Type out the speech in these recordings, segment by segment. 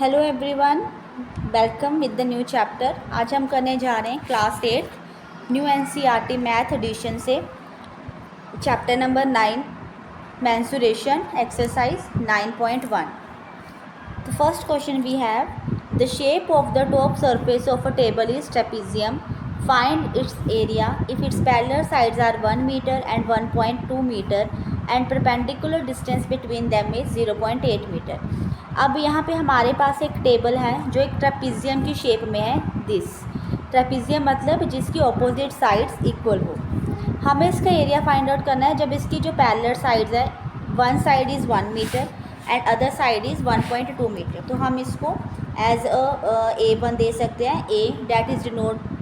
Hello everyone, welcome with the new chapter. आज हम करने जा रहे हैं class 8 new NCERT math edition से chapter number 9 mensuration exercise 9.1। The first question we have, the shape of the top surface of a table is trapezium. Find its area if its parallel sides are 1 meter and 1.2 meter and perpendicular distance between them is 0.8 meter. अब यहाँ पे हमारे पास एक table है जो एक trapezium की शेप में है। दिस ट्रेपीजियम मतलब जिसकी ऑपोजिट साइड्स इक्वल हो। हमें इसका एरिया फाइंड आउट करना है जब इसकी जो पैरेलल साइड्स है, one side is 1 metre and other side is 1.2 metre. तो हम इसको एज A1 दे सकते हैं। A that is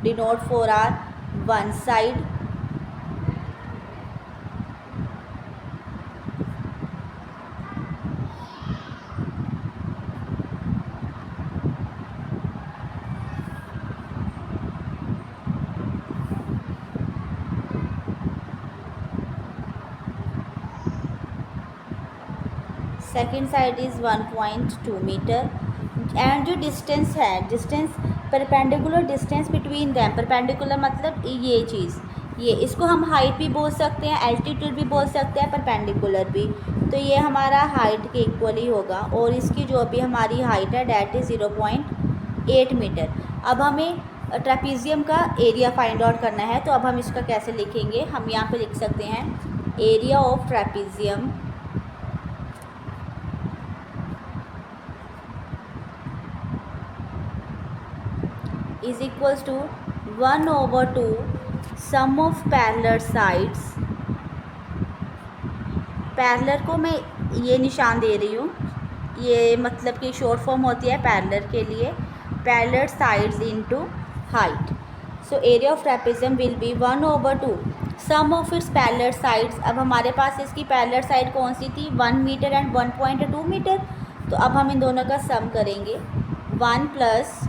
denote for our one side, second side is 1.2 metre and जो डिस्टेंस है, distance perpendicular distance between them, perpendicular मतलब ये चीज़, ये इसको हम हाइट भी बोल सकते हैं, एल्टीट्यूड भी बोल सकते हैं, परपेंडिकुलर भी। तो ये हमारा हाइट के इक्वल ही होगा और इसकी जो अभी हमारी हाइट है डैट इज़ 0.8 मीटर। अब हमें ट्रेपीजियम का एरिया फाइंड आउट करना है। तो अब हम इसका कैसे लिखेंगे, हम यहाँ पे लिख सकते हैं area of trapezium is equals to 1/2 sum of parallel sides। Parallel को मैं ये निशान दे रही हूँ, ये मतलब कि शॉर्ट फॉर्म होती है पैरेलल के लिए, parallel sides into height. So area of trapezium will be 1/2 sum of its parallel sides. अब हमारे पास इसकी पैरेलल साइड कौन सी थी, 1 मीटर एंड 1.2 मीटर। तो अब हम इन दोनों का सम करेंगे, 1 +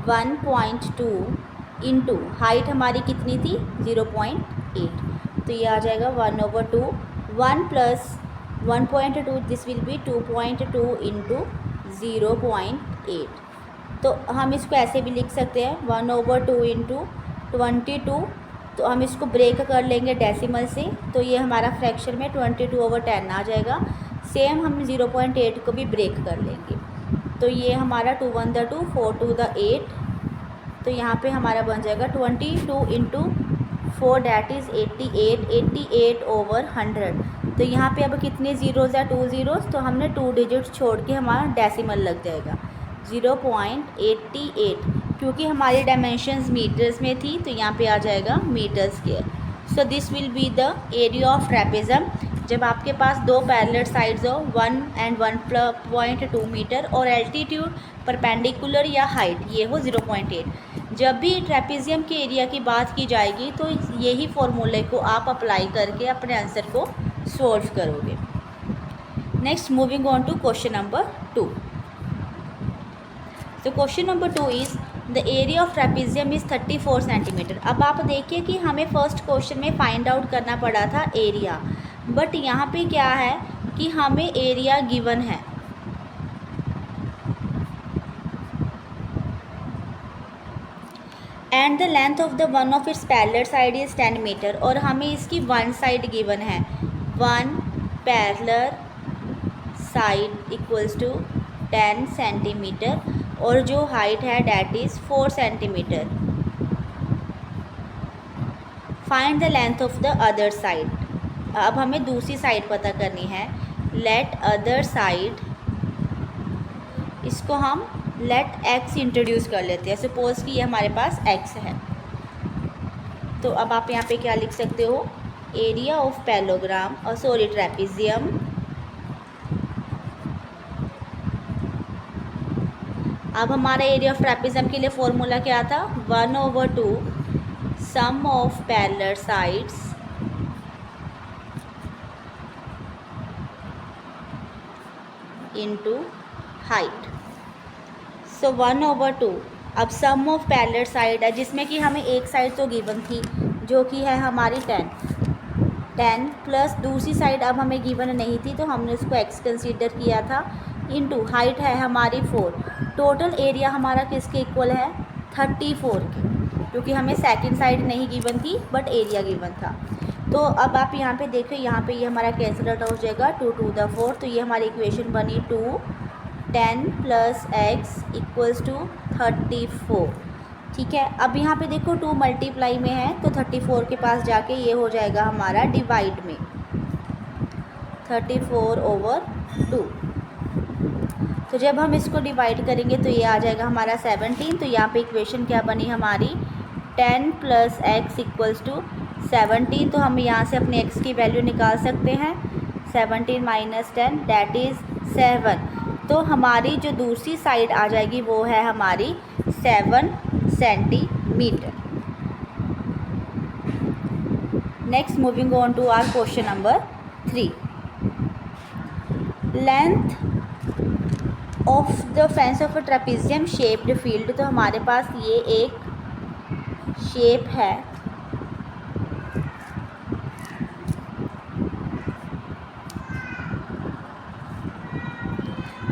1.2 इंटू हाइट हमारी कितनी थी 0.8। तो ये आ जाएगा 1/2 1 + 1.2, दिस विल बी 2.2 इंटू 0.8। तो हम इसको ऐसे भी लिख सकते हैं 1/2 इंटू 22। तो हम इसको ब्रेक कर लेंगे डेसिमल से, तो ये हमारा फ्रैक्शन में 22/10 आ जाएगा। सेम हम 0.8 को भी ब्रेक कर लेंगे। तो ये हमारा 2 × 1 = 2, 4 × 2 = 8। तो यहाँ पे हमारा बन जाएगा 22 इंटू 4 डैट इज़ 88, 88/100। तो यहाँ पे अब कितने ज़ीरोज़ है, 2 ज़ीरोज़, तो हमने 2 डिजिट छोड़ के हमारा डेसिमल लग जाएगा 0.88। क्योंकि हमारी डायमेंशंस मीटर्स में थी तो यहाँ पे आ जाएगा metre square. So this will be the area of trapezium. जब आपके पास दो पैरेलल साइड्स हो 1 एंड 1.2 मीटर और एल्टीट्यूड परपेंडिकुलर या हाइट ये हो 0.8। जब भी ट्रेपीजियम के एरिया की बात की जाएगी तो यही फॉर्मूले को आप अप्लाई करके अपने आंसर को सॉल्व करोगे। Next moving on to question number 2। तो question number 2 is the area of trapezium is 34 centimetre. अब आप देखिए कि हमें फर्स्ट क्वेश्चन में फाइंड आउट करना पड़ा था एरिया, बट यहाँ पे क्या है कि हमें एरिया गिवन है। And the length of the one of its parallel side is 10 metre और हमें इसकी वन साइड गिवन है, 1 parallel side equals to 10 centimetre और जो हाइट है that is 4 centimetre. Find the length of the other side. अब हमें दूसरी साइड पता करनी है। लेट अदर साइड, इसको हम लेट x इंट्रोड्यूस कर लेते हैं। सपोज कि ये हमारे पास x है। तो अब आप यहाँ पे क्या लिख सकते हो, एरिया ऑफ पैरेललोग्राम और सॉरी ट्रेपीजियम अब हमारा एरिया ऑफ ट्रेपीजियम के लिए फॉर्मूला क्या था, 1/2 sum of parallel sides into height. So 1/2 अब सम ऑफ पैरेलल साइड है जिसमें कि हमें एक साइड तो गिवन थी जो कि है हमारी 10 प्लस दूसरी साइड अब हमें गिवन नहीं थी तो हमने उसको x कंसीडर किया था इंटू हाइट है हमारी 4, टोटल एरिया हमारा किसके इक्वल है 34 के, क्योंकि हमें सेकंड साइड नहीं गिवन थी बट एरिया गिवन था। तो अब आप यहाँ पे देखो, यहाँ पे ये हमारा कैंसिल आउट हो जाएगा 2 to the 4, तो ये हमारी इक्वेशन बनी 2 10 + x = 34। ठीक है, अब यहाँ पे देखो 2 मल्टीप्लाई में है तो 34 के पास जाके ये हो जाएगा हमारा डिवाइड में 34/2। तो जब हम इसको डिवाइड करेंगे तो ये आ जाएगा हमारा 17। तो यहाँ पे इक्वेशन क्या बनी हमारी 10 + x = 17। तो हम यहाँ से अपने x की वैल्यू निकाल सकते हैं, 17 - 10 दैट इज़ 7। तो हमारी जो दूसरी साइड आ जाएगी वो है हमारी 7 centimetre. Next moving on to our question number 3। Length of the fence of a trapezium shaped field. तो हमारे पास ये एक शेप है,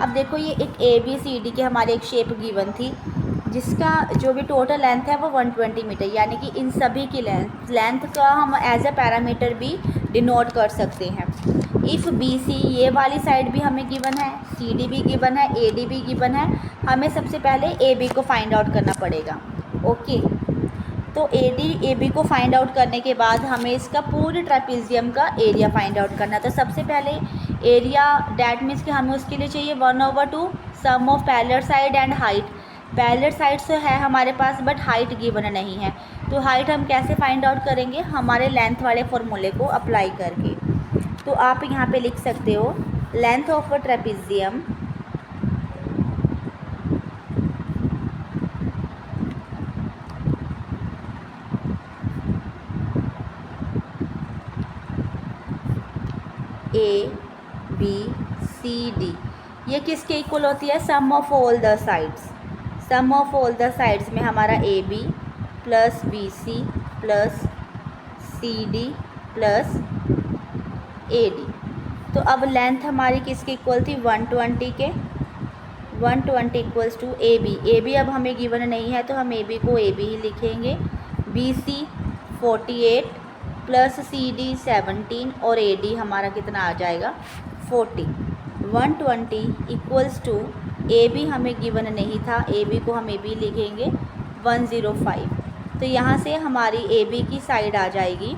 अब देखो ये एक ABCD की हमारे एक शेप गिवन थी जिसका जो भी टोटल लेंथ है वो 120 मीटर, यानी कि इन सभी की लेंथ का हम एज अ पैरामीटर भी डिनोट कर सकते हैं। इफ़ BC ये वाली साइड भी हमें गिवन है, CD भी गिवन है, AD भी गिवन है, हमें सबसे पहले AB को फाइंड आउट करना पड़ेगा। ओके, तो AB को फाइंड आउट करने के बाद हमें इसका पूरे ट्रेपेजियम का एरिया फाइंड आउट करना है। तो सबसे पहले एरिया डैट मीन्स कि हमें उसके लिए चाहिए 1/2 sum of parallel side and height. Parallel side से है हमारे पास बट हाइट गिवन नहीं है, तो हाइट हम कैसे फाइंड आउट करेंगे, हमारे लेंथ वाले फॉर्मूले को अप्लाई करके। तो आप यहाँ पे लिख सकते हो length of a trapezium ABCD ये किसके इक्वल होती है, sum of all the sides. Sum of all the sides में हमारा AB + BC + CD + AD। तो अब लेंथ हमारी किसके इक्वल थी 120 के, 120 = AB। AB अब हमें गिवन नहीं है तो हम AB को AB ही लिखेंगे। BC 48 + CD 17 और AD हमारा कितना आ जाएगा 40। 120 = AB हमें गिवन नहीं था, AB को हम AB लिखेंगे 105। तो यहाँ से हमारी AB की साइड आ जाएगी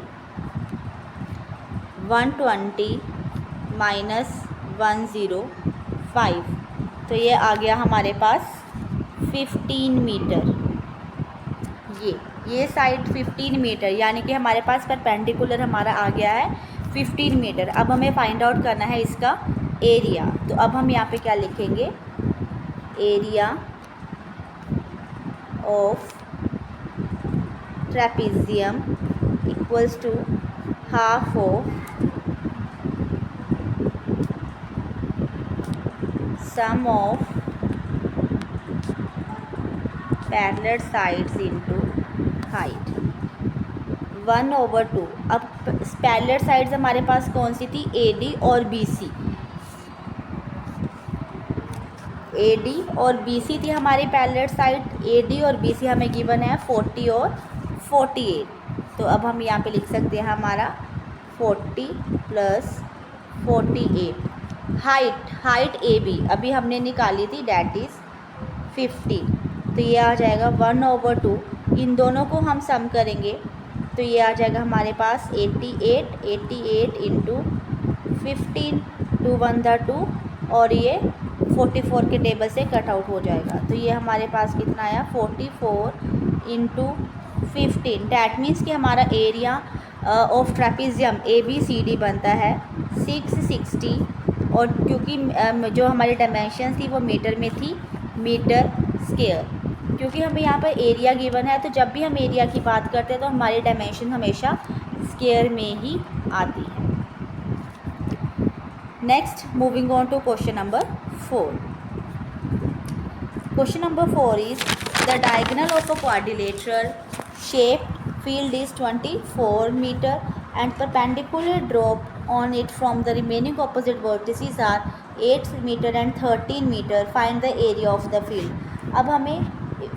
120 - 105। तो ये आ गया हमारे पास 15 मीटर। ये साइड 15 मीटर, यानी कि हमारे पास परपेंडिकुलर हमारा आ गया है 15 मीटर। अब हमें फाइंड आउट करना है इसका एरिया। तो अब हम यहाँ पे क्या लिखेंगे, area of trapezium = half of sum of parallel sides into height 1/2। अब पैरेलल साइड्स हमारे पास कौन सी थी, AD और BC। AD और BC थी हमारी पैरेलल साइड। AD और BC हमें गिवन है 40 और 48। तो अब हम यहाँ पे लिख सकते हैं हमारा 40 + 48। हाइट AB अभी हमने निकाली थी दैट इज़ 50। तो ये आ जाएगा 1/2। इन दोनों को हम सम करेंगे तो ये आ जाएगा हमारे पास 88 × 15, 2 × 1 = 2 और ये 44 के टेबल से कट आउट हो जाएगा। तो ये हमारे पास कितना आया 44 × 15। डैट मीन्स कि हमारा एरिया ऑफ ट्रेपेजियम ABCD बनता है 660। और क्योंकि जो हमारी डायमेंशन थी वो मीटर में थी, मीटर स्क्वायर। क्योंकि हमें यहाँ पर एरिया गिवन है तो जब भी हम एरिया की बात करते हैं तो हमारी डायमेंशन हमेशा स्क्वायर में ही आती है। Next moving on to question number 4। Question number 4 is the diagonal of a quadrilateral shape field is 24 meter and perpendicular drop on it from the remaining opposite vertices are 8 meter and 13 meter. Find the area of the field. अब हमें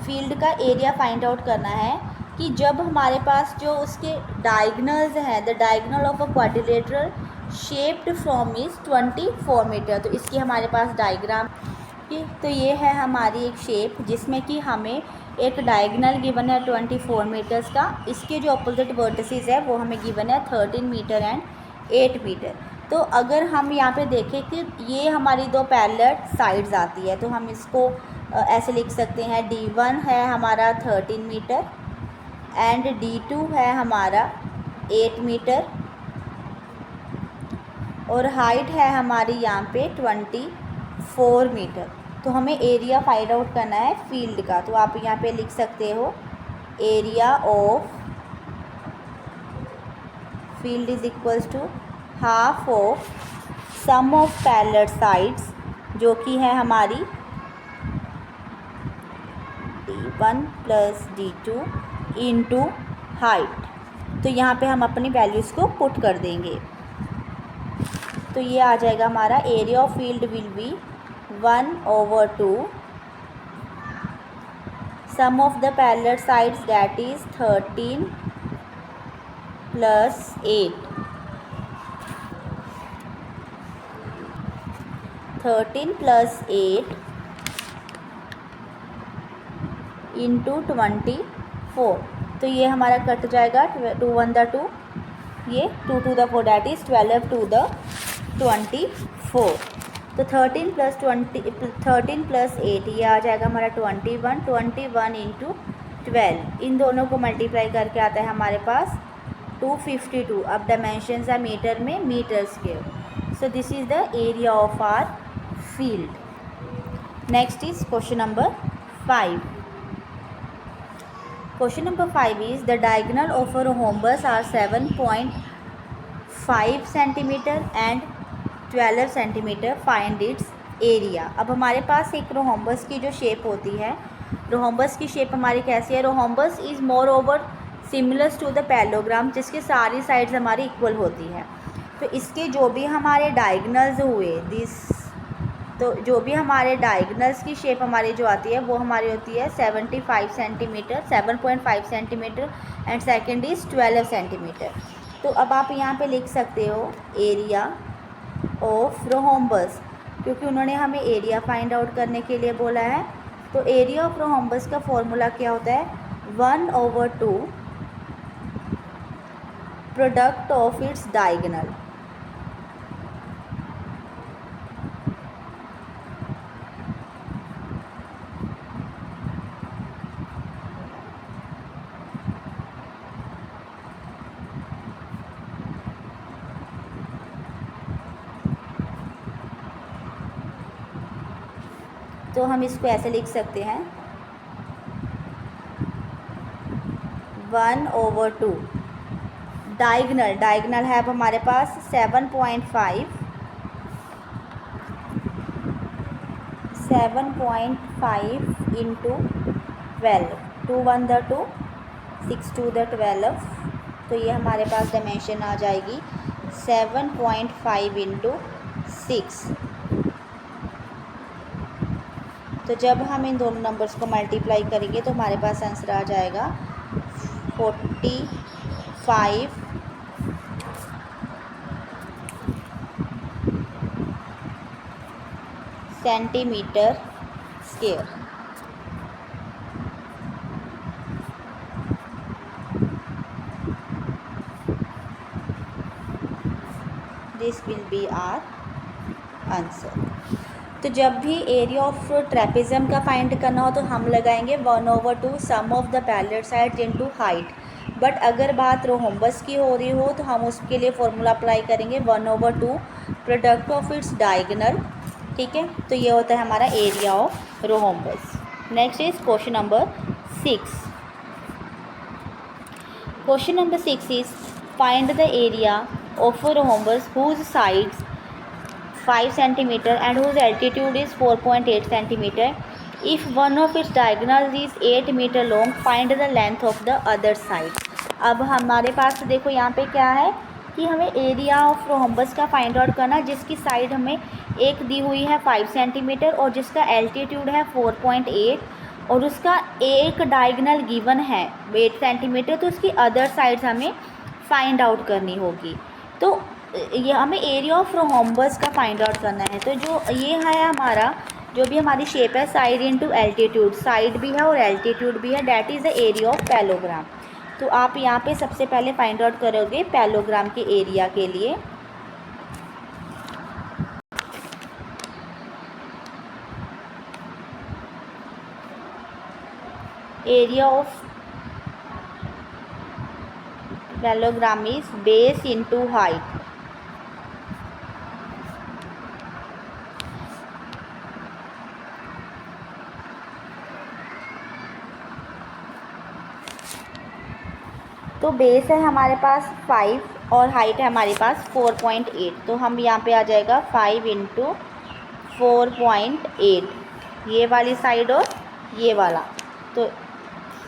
field का area find out करना है कि जब हमारे पास जो उसके डायगनल्स हैं, the diagonal of a quadrilateral shaped from is 24 metre. तो इसकी हमारे पास डायग्राम की, तो ये है हमारी एक शेप जिसमें कि हमें एक डायगनल गिवन है 24 मीटर्स का. इसके जो अपोजिट वर्टिसेस है वो हमें गिवन है 13 मीटर एंड 8 मीटर. तो अगर हम यहाँ पे देखें कि ये हमारी दो पैरेलल साइड्स आती है, तो हम इसको ऐसे लिख सकते हैं. D1 है हमारा 13 मीटर एंड D2 है हमारा 8 मीटर और हाइट है हमारी यहाँ पे 24 मीटर. तो हमें एरिया फाइंड आउट करना है फील्ड का. तो आप यहाँ पे लिख सकते हो area of field is equals to half of sum of parallel sides, जो कि है हमारी D1 plus D2 into height. तो यहाँ पे हम अपनी वैल्यूज़ को पुट कर देंगे. तो ये आ जाएगा हमारा area of field will be 1/2 sum of the parallel sides that is 13 plus 8. 13 plus 8 into 24. तो ये हमारा कट जाएगा 2 1 द 2, ये 2 2 द 4 डैट इज़ 12 2 द 24. तो 13 प्लस 8 ये आ जाएगा हमारा 21 इंटू 12. इन दोनों को मल्टीप्लाई करके आता है हमारे पास 252. अब डायमेंशंस है मीटर में, metre square. So this is the area of our field. Next is question number 5. Question number 5 is the diagonal of a rhombus are 7.5 centimeter and 12 centimeter. Find its area. अब हमारे पास एक rhombus की जो shape होती है, rhombus की shape हमारी कैसी है? Rhombus is more over similar to the parallelogram, जिसकी सारी साइड्स हमारी इक्वल होती है. तो इसके जो भी हमारे डायगनल्स हुए तो जो भी हमारे डायगनल्स की शेप हमारी जो आती है वो हमारी होती है 7.5 centimetre and second is 12 centimetre. तो अब आप यहाँ पे लिख सकते हो एरिया ऑफ रोहम्बस, क्योंकि उन्होंने हमें एरिया फाइंड आउट करने के लिए बोला है. तो एरिया ऑफ रोहम्बस का फॉर्मूला क्या होता है? 1/2 प्रोडक्ट ऑफ इट्स डायगनल. तो हम इसको ऐसे लिख सकते हैं 1/2 डायगनल है अब हमारे पास 7.5 इंटू 12. 2 1 द 2, 6 2 द 12. तो ये हमारे पास डायमेंशन आ जाएगी 7.5 इंटू 6. तो जब हम इन दोनों नंबर्स को मल्टीप्लाई करेंगे तो हमारे पास आंसर आ जाएगा 45 centimetre square. This will be our answer. तो जब भी एरिया ऑफ ट्रेपेजियम का फाइंड करना हो तो हम लगाएंगे 1/2 sum of the parallel sides into height. But अगर बात रोहम्बस की हो रही हो तो हम उसके लिए फॉर्मूला अप्लाई करेंगे 1/2 प्रोडक्ट ऑफ इट्स डायगनल. ठीक है, तो ये होता है हमारा area of rhombus. Next is question number 6. Question number 6 is find the area of a rhombus whose sides 5 centimeter and whose altitude is 4.8 centimeter. If one of its diagonals is 8 meter long, find the length of the other side. अब हमारे पास तो देखो यहाँ पे क्या है कि हमें एरिया ऑफ रोम्बस का फाइंड आउट करना, जिसकी साइड हमें एक दी हुई है 5 सेंटीमीटर और जिसका एल्टीट्यूड है 4.8 और उसका एक डायगनल गिवन है 8 सेंटीमीटर, तो उसकी अदर साइड्स हमें फाइंड आउट करनी होगी। तो ये हमें एरिया ऑफ रोम्बस का फाइंड आउट करना है। तो जो ये है हमारा, जो भी हमारी शेप है, साइड इनटू एल्टीट्यूड, साइड भी है और एल्टीट्यूड भी है, that is the area of parallelogram. तो आप यहाँ पे सबसे पहले फाइंड आउट करोगे पैलोग्राम के एरिया के लिए। Area of parallelogram is base into height. तो बेस है हमारे पास 5 और हाइट है हमारे पास 4.8। तो हम यहाँ पे आ जाएगा 5 इंटू 4.8, ये वाली साइड और ये वाला। तो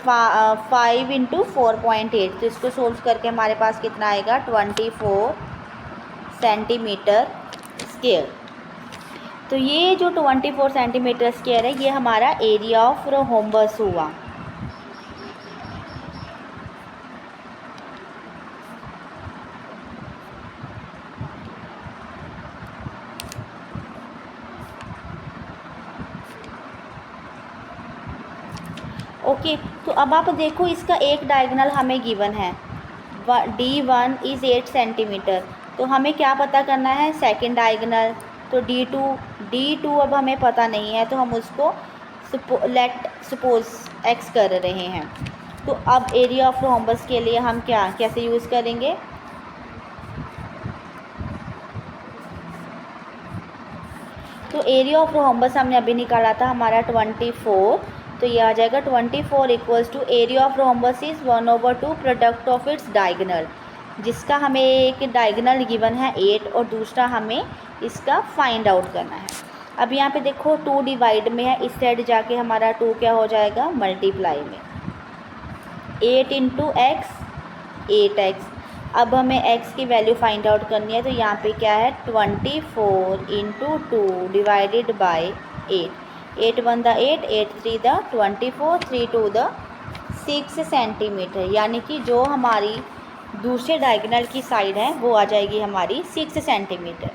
5 इंटू 4.8, तो इसको सोल्व करके हमारे पास कितना आएगा 24 सेंटीमीटर स्क्वायर। तो ये जो 24 सेंटीमीटर स्क्वायर है, ये हमारा एरिया ऑफ रोम्बस हुआ। ओके, तो अब आप देखो इसका एक डायगोनल हमें गिवन है, D1 इज़ 8 सेंटीमीटर। तो हमें क्या पता करना है, सेकंड डायगोनल। तो D2 अब हमें पता नहीं है, तो हम उसको सपोज x कर रहे हैं। तो अब एरिया ऑफ रोम्बस के लिए हम कैसे यूज़ करेंगे, तो एरिया ऑफ रोम्बस हमने अभी निकाला था हमारा 24। तो ये आ जाएगा 24 equals to area of rhombus is 1/2 product of its diagonal, जिसका हमें एक डायगोनल गिवन है 8 और दूसरा हमें इसका फाइंड आउट करना है। अब यहाँ पे देखो 2 डिवाइड में है, इस साइड जाके हमारा 2 क्या हो जाएगा, मल्टीप्लाई में 8 इंटू एक्स 8x। अब हमें x की वैल्यू फाइंड आउट करनी है। तो यहाँ पे क्या है 24 into 2 divided by 8। 8 1 the 8, 8 3 the 24, 3 2 the 6 centimetre, यानी कि जो हमारी दूसरे डायगोनल की साइड है वो आ जाएगी हमारी 6 सेंटीमीटर।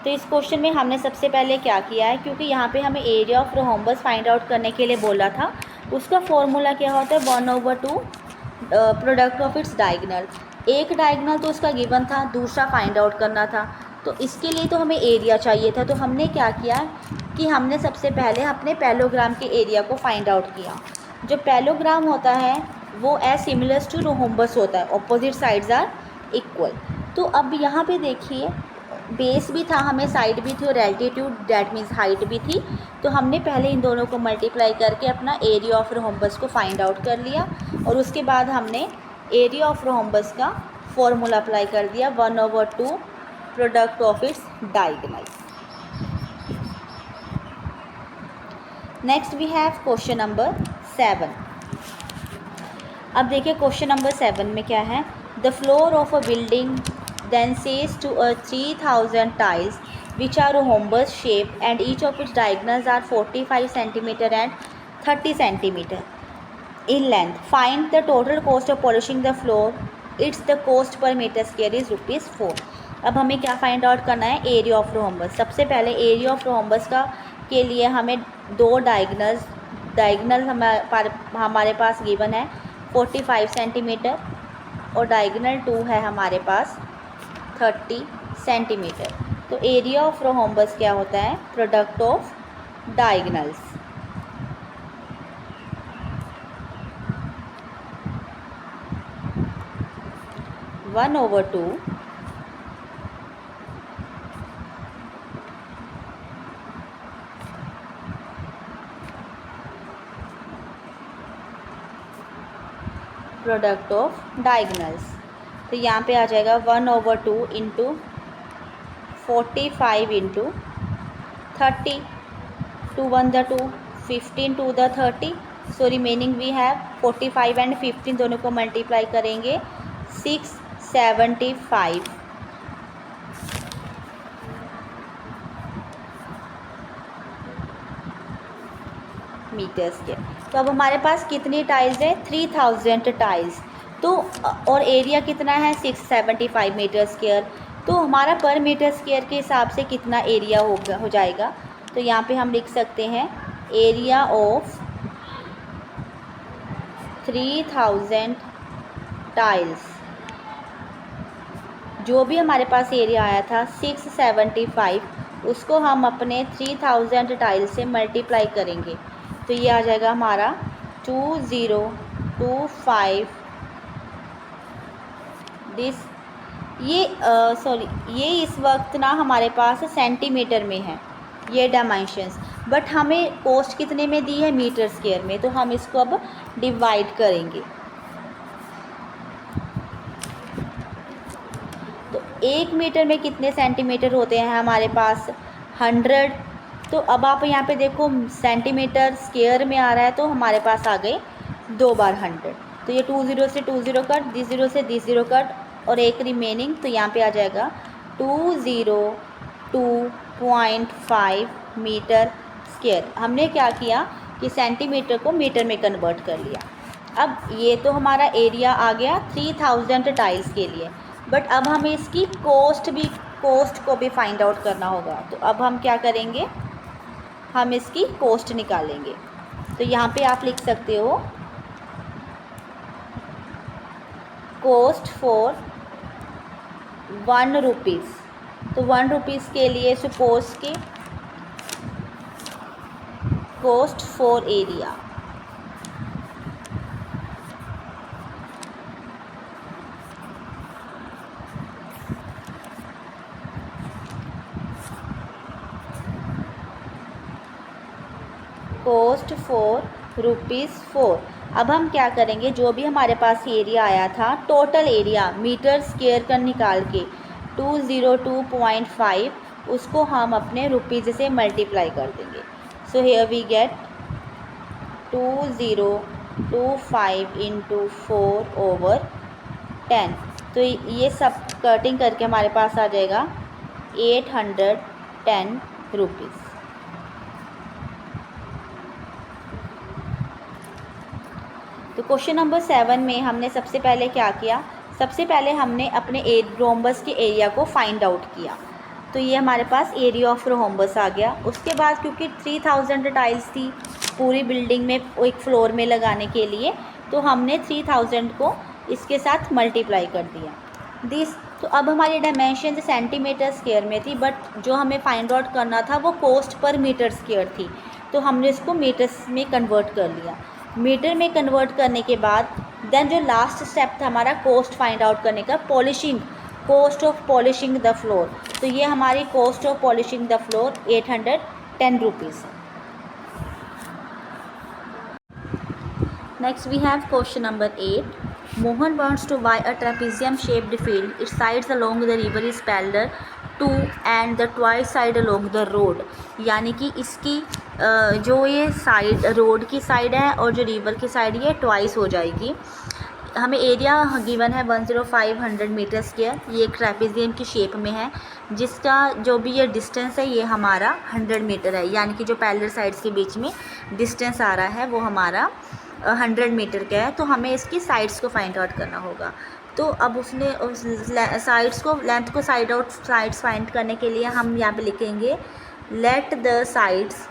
तो इस क्वेश्चन में हमने सबसे पहले क्या किया है, क्योंकि यहाँ पे हमें area of rhombus find out करने के लिए बोला था, उसका फॉर्मूला क्या होता है 1/2 प्रोडक्ट ऑफ इट्स डायगोनल। एक डायगोनल तो उसका गिवन था, दूसरा फाइंड आउट करना था। तो इसके लिए तो हमें एरिया चाहिए था। तो हमने क्या किया कि हमने सबसे पहले अपने पैलोग्राम के एरिया को फाइंड आउट किया। जो पैलोग्राम होता है वो एज सिमिलर टू रोम्बस होता है, ऑपोजिट साइड्स आर इक्वल। तो अब यहाँ पे देखिए बेस भी था, हमें साइड भी थी और एल्टीट्यूड दैट मीन्स हाइट भी थी। तो हमने पहले इन दोनों को मल्टीप्लाई करके अपना एरिया ऑफ रोम्बस को फाइंड आउट कर लिया और उसके बाद हमने एरिया ऑफ रोम्बस का फॉर्मूला अप्लाई कर दिया 1/2 product of its diagonal. Next we have question number 7। अब देखिए क्वेश्चन नंबर 7 में क्या है, the floor of a building then says to a 3000 tiles which are rhombus shape and each of its diagonals are 45 cm and 30 cm in length. Find the total cost of polishing the floor. It's the cost per meter square is ₹4। अब हमें क्या find out करना है, area of rhombus. सबसे पहले area of rhombus का के लिए हमें दो डायगनल हमारे पास गिवन है 45 सेंटीमीटर और डायगोनल 2 है हमारे पास 30 सेंटीमीटर। तो एरिया ऑफ रोम्बस क्या होता है, product of diagonals. One over 2 product of diagonals. तो यहाँ पे आ जाएगा 1/2 इंटू 45 इंटू 30, 2 1 द 2, 15 2 द 30। So remaining we have 45 and 15 दोनों को मल्टीप्लाई करेंगे 6 75 मीटर स्क्वायर। तो अब हमारे पास कितनी टाइल्स है? 3000 टाइल्स। तो और एरिया कितना है? 675 मीटर स्क्वायर। तो हमारा पर मीटर स्क्वायर के हिसाब से कितना एरिया हो जाएगा? तो यहाँ पे हम लिख सकते हैं एरिया ऑफ 3000 टाइल्स। जो भी हमारे पास एरिया आया था 675, उसको हम अपने 3000 टाइल से मल्टीप्लाई करेंगे। तो ये आ जाएगा हमारा 2025 दिस। ये इस वक्त ना हमारे पास सेंटीमीटर में है ये डायमेंशंस, बट हमें कॉस्ट कितने में दी है? मीटर स्क्वायर में। तो हम इसको अब डिवाइड करेंगे। तो 1 मीटर में कितने सेंटीमीटर होते हैं हमारे पास? 100। तो अब आप यहाँ पे देखो सेंटीमीटर स्क्वायर में आ रहा है, तो हमारे पास आ गए 2 बार 100। तो ये 20 से 20 कट, दिस 0 से दिस 0 कट, और एक रिमेनिंग। तो यहाँ पे आ जाएगा 202.5 मीटर स्क्वायर। हमने क्या किया कि सेंटीमीटर को मीटर में कन्वर्ट कर लिया। अब ये तो हमारा एरिया आ गया 3000 टाइल्स के लिए, बट अब हमें इसकी कॉस्ट को भी फाइंड आउट करना होगा। तो अब हम क्या करेंगे? हम इसकी कॉस्ट निकालेंगे। तो यहाँ पे आप लिख सकते हो कॉस्ट फॉर 1 रुपीज़। तो 1 रुपीज़ के लिए सपोज कि cost for area cost for ₹4। अब हम क्या करेंगे? जो भी हमारे पास एरिया आया था, टोटल एरिया मीटर स्क्वायर का निकाल के 202.5, उसको हम अपने रुपीज़ से मल्टीप्लाई कर देंगे। So here we get 2025 × 4/10। तो ये सब कटिंग करके हमारे पास आ जाएगा 810 रुपीज़। तो क्वेश्चन नंबर 7 में हमने सबसे पहले क्या किया? सबसे पहले हमने अपने रोम्बस के एरिया को फाइंड आउट किया। तो ये हमारे पास एरिया ऑफ रोम्बस आ गया। उसके बाद क्योंकि 3000 टाइल्स थी पूरी बिल्डिंग में एक फ्लोर में लगाने के लिए, तो हमने 3000 को इसके साथ मल्टीप्लाई कर दिया दिस। तो अब हमारी डायमेंशन सेंटीमीटर स्क्वायर में थी, बट जो हमें फाइंड आउट करना था वो कॉस्ट पर मीटर स्क्वायर थी। तो हमने इसको मीटर्स में कन्वर्ट कर लिया। मीटर में कन्वर्ट करने के बाद देन जो लास्ट स्टेप था हमारा कॉस्ट फाइंड आउट करने का, polishing, cost of polishing the floor. तो ये हमारी cost of polishing the floor 810 rupees. Next we have question number 8। Mohan wants to buy a trapezium shaped field. Its sides along the river is parallel to and the twice side along the road। यानी कि इसकी जो ये side road की side है और जो river की साइड ये ट्वाइस हो जाएगी। हमें एरिया गिवन है 10500 मीटर स्क्वायर। ये एक ट्रेपेजियम की शेप में है, जिसका जो भी ये डिस्टेंस है ये हमारा 100 मीटर है। यानी कि जो पैरेलल साइड्स के बीच में डिस्टेंस आ रहा है वो हमारा 100 मीटर का है। तो हमें इसकी साइड्स को फाइंड आउट करना होगा। तो अब उसने उस साइड्स को, लेंथ को साइड्स फाइंड करने के लिए हम यहाँ पे लिखेंगे let the sides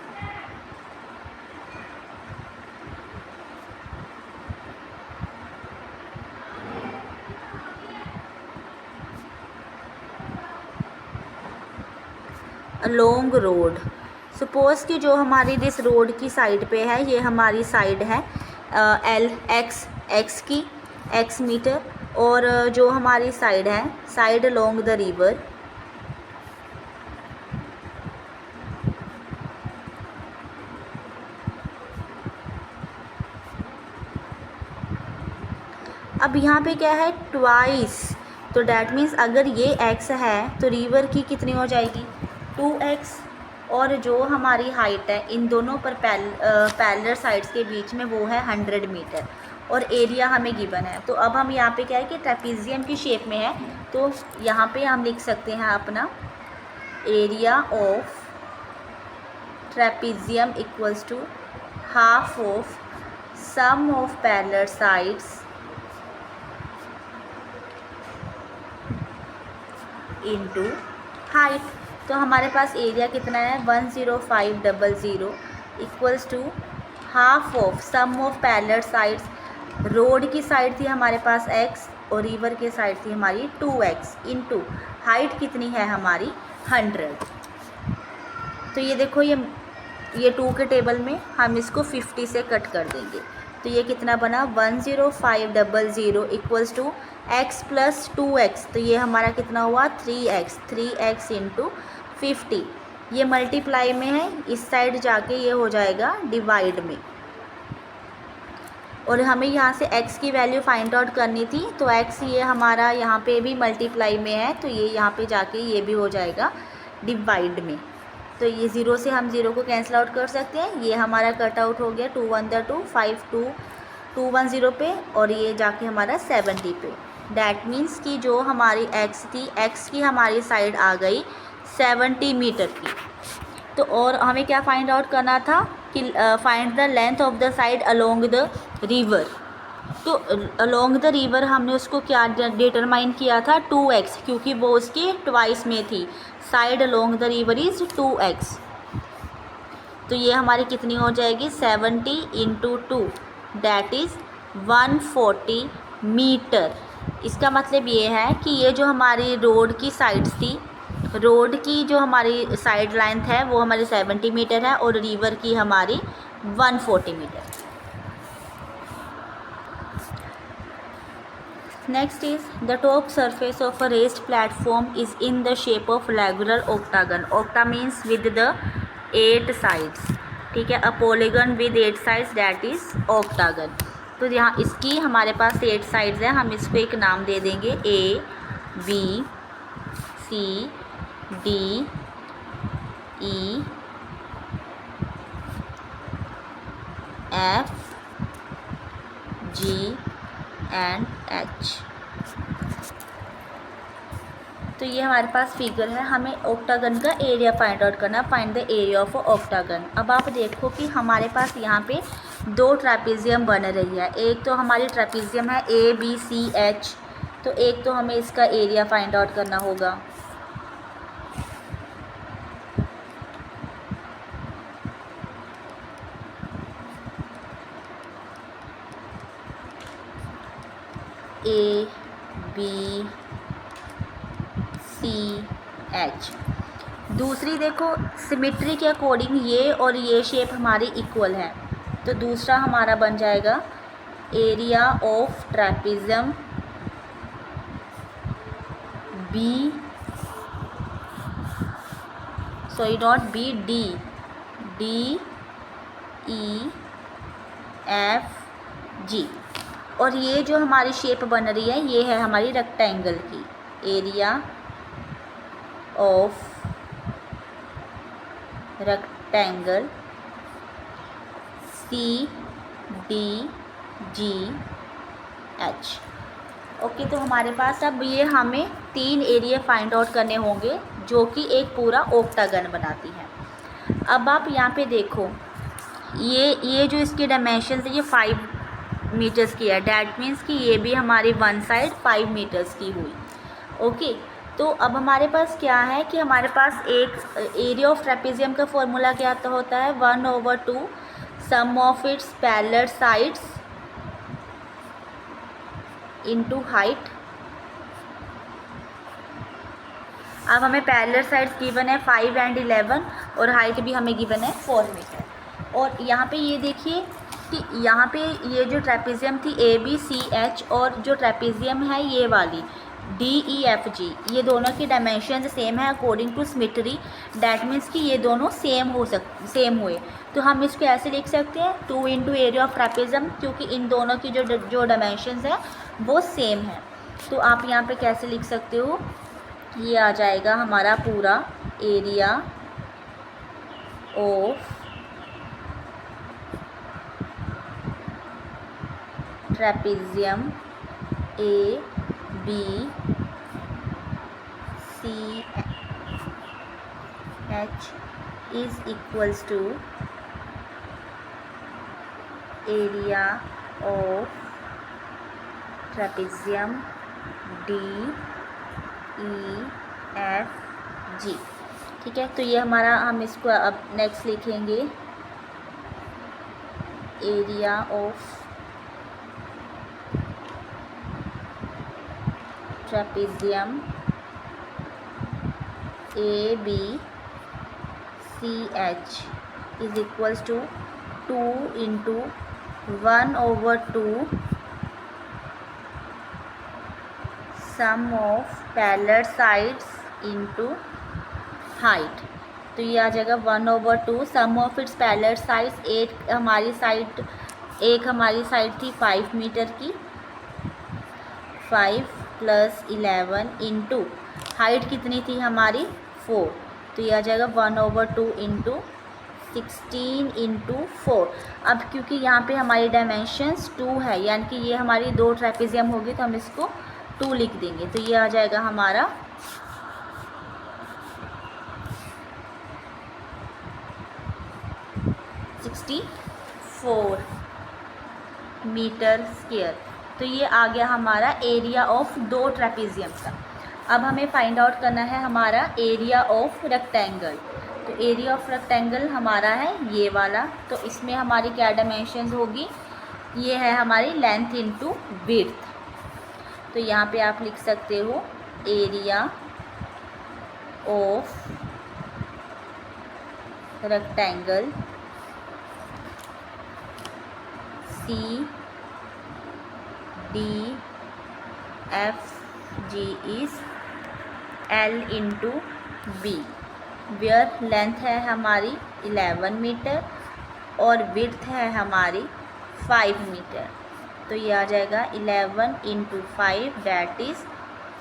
along road. Suppose कि जो हमारी जिस रोड की साइड पे है ये हमारी साइड है एक्स की x मीटर, और जो हमारी साइड है साइड अलोंग द रिवर अब यहाँ पे क्या है ट्वाइस। तो डैट मीन्स अगर ये x है तो रिवर की कितनी हो जाएगी 2x, और जो हमारी हाइट है इन दोनों पर पैरेलल साइड्स के बीच में वो है 100 मीटर। और एरिया हमें गिवन है। तो अब हम यहाँ पे क्या है कि ट्रेपीजियम की शेप में है, तो यहाँ पे हम लिख सकते हैं अपना area of trapezium equals to half of sum of parallel sides into height. तो हमारे पास एरिया कितना है 10500 equals to half of sum of parallel sides. Road की साइड थी हमारे पास x और रिवर की साइड थी हमारी 2x इनटू हाइट कितनी है हमारी 100। तो ये देखो ये 2 के टेबल में हम इसको 50 से कट कर देंगे, तो ये कितना बना 10500 equals to x plus 2x, तो ये हमारा कितना हुआ 3x इंटू 50। ये मल्टीप्लाई में है, इस साइड जाके ये हो जाएगा डिवाइड में, और हमें यहाँ से x की वैल्यू फाइंड आउट करनी थी। तो x ये हमारा यहाँ पे भी मल्टीप्लाई में है, तो ये यहाँ पे जाके ये भी हो जाएगा डिवाइड में। तो ये 0 से हम 0 को कैंसिल आउट कर सकते हैं, ये हमारा कट आउट हो गया 2 1 2 5 2 210 पे, और ये जाके हमारा 70 पे। डैट मीन्स कि जो हमारी x थी, x की हमारी साइड आ गई 70 मीटर की। तो और हमें क्या फाइंड आउट करना था कि find the length of the side along the river. तो अलोंग द रिवर हमने उसको क्या डिटरमाइन किया था 2x, क्योंकि वो उसके ट्वाइस में थी। Side along the river is 2x, तो ये हमारी कितनी हो जाएगी 70 इंटू 2 डैट इज़ 140 मीटर। इसका मतलब ये है कि ये जो हमारी रोड की साइड्स थी, रोड की जो हमारी साइड लेंथ है वो हमारी 70 मीटर है और रिवर की हमारी 140 metre. Next is the top surface of a raised platform is in the shape of regular octagon. Octa means with the 8 sides, ठीक है। A polygon with 8 sides that is octagon. तो यहाँ इसकी हमारे पास 8 साइड्स हैं, हम इसको एक नाम दे देंगे A B C D E F G and H। तो ये हमारे पास फिगर है, हमें ऑक्टागन का एरिया फाइंड आउट करना, find the area of octagon. अब आप देखो कि हमारे पास यहाँ पे 2 ट्रेपीजियम बन रही है। एक तो हमारी ट्रेपीजियम है ABCH, तो एक तो हमें इसका एरिया फाइंड आउट करना होगा। ABCH। दूसरी देखो सिमेट्री के अकॉर्डिंग ये और ये शेप हमारी इक्वल है, तो दूसरा हमारा बन जाएगा एरिया ऑफ ट्रेपीजियम DEFG। और ये जो हमारी शेप बन रही है ये है हमारी रेक्टेंगल की, area of rectangle CDGH। Okay, तो हमारे पास अब ये हमें 3 एरिया फाइंड आउट करने होंगे जो कि एक पूरा ऑक्टागन बनाती है। अब आप यहाँ पे देखो ये जो इसकी डायमेंशंस है ये 5 मीटर्स की है, डैट मीन्स कि ये भी हमारी वन साइड 5 मीटर्स की हुई। ओके, तो अब हमारे पास क्या है कि हमारे पास एक एरिया ऑफ ट्रेपीजियम का फॉर्मूला क्या होता है 1/2 sum of its parallel sides into height. अब हमें पैरेलल साइड्स गिवन है 5 एंड 11 और हाइट भी हमें गिवन है 4 मीटर। और यहाँ पे ये देखिए कि यहाँ पे ये जो ट्रेपीजियम थी ABCH और जो ट्रेपीजियम है ये वाली DEFG, ये दोनों की डायमेंशन सेम है according to symmetry. That means कि ये दोनों सेम हुए। तो हम इसको ऐसे लिख सकते हैं 2 इंटू एरिया ऑफ ट्रेपीजियम, क्योंकि इन दोनों की जो डायमेंशन है वो सेम है। तो आप यहाँ पे कैसे लिख सकते हो, ये आ जाएगा हमारा पूरा area of trapezium A B C H is equals to area of trapezium D E F G. ठीक है, तो ये हमारा, हम इसको अब नेक्स्ट लिखेंगे area of trapezium A B C H is equals to 2 into 1/2 sum of parallel sides into height. तो ये आ जाएगा 1/2 sum of its parallel sides. एक हमारी साइड थी 5 मीटर की, 5 + 11 इंटू हाइट कितनी थी हमारी 4। तो ये आ जाएगा 1/2 इंटू 16 इंटू 4। अब क्योंकि यहाँ पे हमारी डायमेंशंस 2 है, यानी कि ये हमारी 2 ट्रेपेजियम होगी, तो हम इसको 2 लिख देंगे। तो ये आ जाएगा हमारा 64 मीटर स्क्वायर। तो ये आ गया हमारा एरिया ऑफ 2 ट्रेपेजियम का। अब हमें फाइंड आउट करना है हमारा एरिया ऑफ रेक्टेंगल। तो एरिया ऑफ रेक्टेंगल हमारा है ये वाला। तो इसमें हमारी क्या डायमेंशंस होगी, ये है हमारी लेंथ इंटू विड्थ। तो यहाँ पे आप लिख सकते हो area of rectangle C D F G is L into B, where length है हमारी 11 मीटर और विड्थ है हमारी 5 मीटर। तो ये आ जाएगा 11 इंटू 5 दैट इज़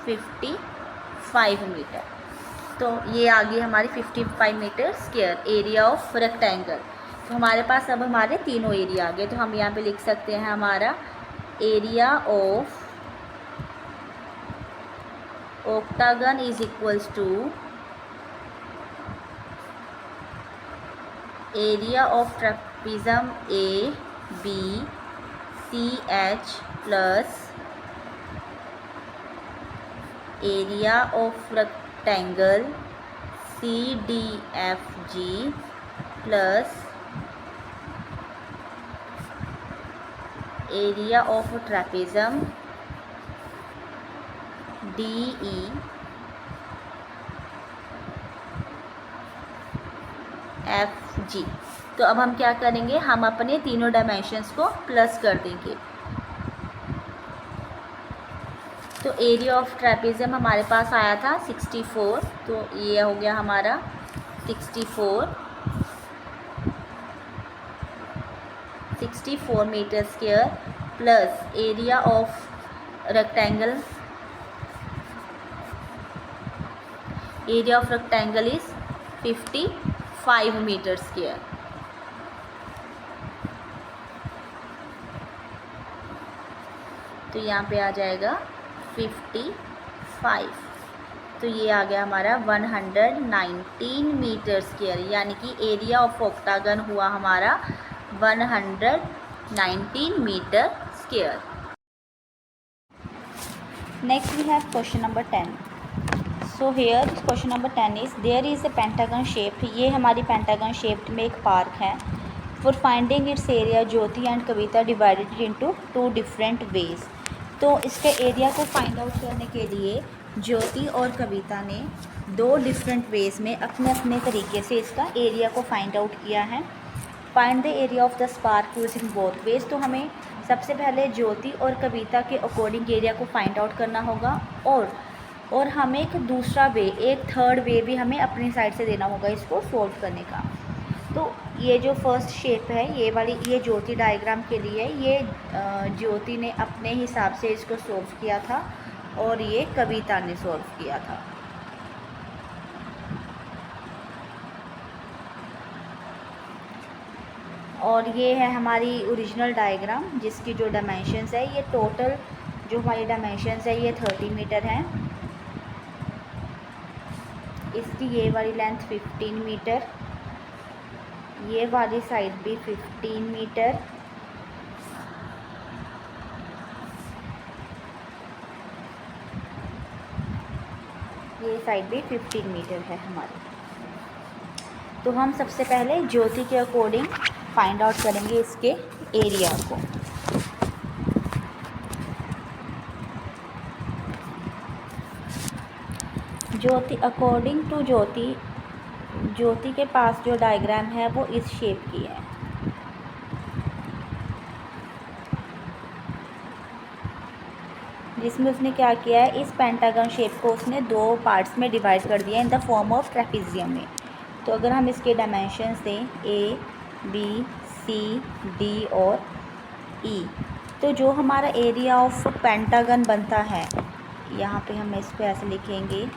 55 मीटर। तो ये आ गई हमारी 55 metre square area of rectangle. तो हमारे पास अब हमारे तीनों एरिया आ गए। तो हम यहाँ पे लिख सकते हैं हमारा area of octagon is equals to area of trapezium A B C H plus area of rectangle C D F G plus area of trapezium D E F जी। तो अब हम क्या करेंगे, हम अपने तीनों डायमेंशंस को प्लस कर देंगे। तो एरिया ऑफ ट्रेपेजियम हमारे पास आया था 64, तो ये हो गया हमारा 64 metre square plus area of rectangle, area of rectangle is 55 metre square. तो यहाँ पे आ जाएगा 55। तो ये आ गया हमारा 119 मीटर स्क्वायर, यानी कि एरिया ऑफ ऑक्टागन हुआ हमारा 119 metre square. Next we have question number 10। So here question number 10 is there is a pentagon shape. ये हमारी पेंटागन शेप्ड में एक पार्क है। For finding its area Jyoti and Kavita divided into 2 different ways. तो इसके area को फाइंड आउट करने के लिए ज्योति और कविता ने 2 डिफरेंट वेज में अपने अपने तरीके से इसका एरिया को फाइंड आउट किया है। Find the area of the spark using both ways. तो हमें सबसे पहले ज्योति और कविता के अकॉर्डिंग एरिया को फाइंड आउट करना होगा, और हमें एक दूसरा वे, एक थर्ड वे भी हमें अपनी साइड से देना होगा इसको सॉल्व करने का। तो ये जो फर्स्ट शेप है, ये वाली, ये ज्योति डायग्राम के लिए, ये ज्योति ने अपने हिसाब से इसको सॉल्व किया था और ये कविता ने सॉल्व किया था। और ये है हमारी ओरिजिनल डायग्राम जिसकी जो डायमेंशंस है, ये टोटल जो हमारी डायमेंशंस है ये 30 मीटर हैं। इसकी ये वाली लेंथ 15 मीटर, ये वाली साइड भी 15 मीटर, ये साइड भी 15 मीटर है हमारी। तो हम सबसे पहले ज्योति के अकॉर्डिंग फाइंड आउट करेंगे इसके एरिया को। ज्योति अकॉर्डिंग टू ज्योति के पास जो डायग्राम है वो इस शेप की है। जिसमें उसने क्या किया है, इस पेंटागन शेप को उसने दो पार्ट्स में डिवाइड कर दिया in the form of trapezium में। तो अगर हम इसके डायमेंशंस दें A, B, C, D और E, तो जो हमारा एरिया ऑफ पेंटागन बनता है, यहाँ पे हम इसको ऐसे लिखेंगे,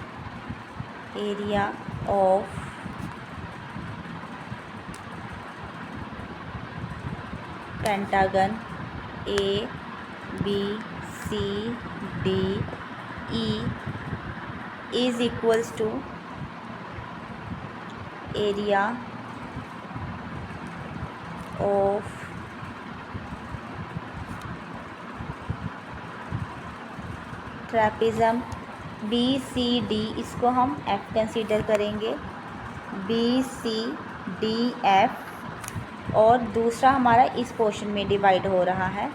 area of pentagon A, B, C, D, E is equals to area of ट्रेपीज़म BCD, इसको हम F कंसीडर करेंगे, BCDF, और दूसरा हमारा इस पोर्शन में डिवाइड हो रहा है।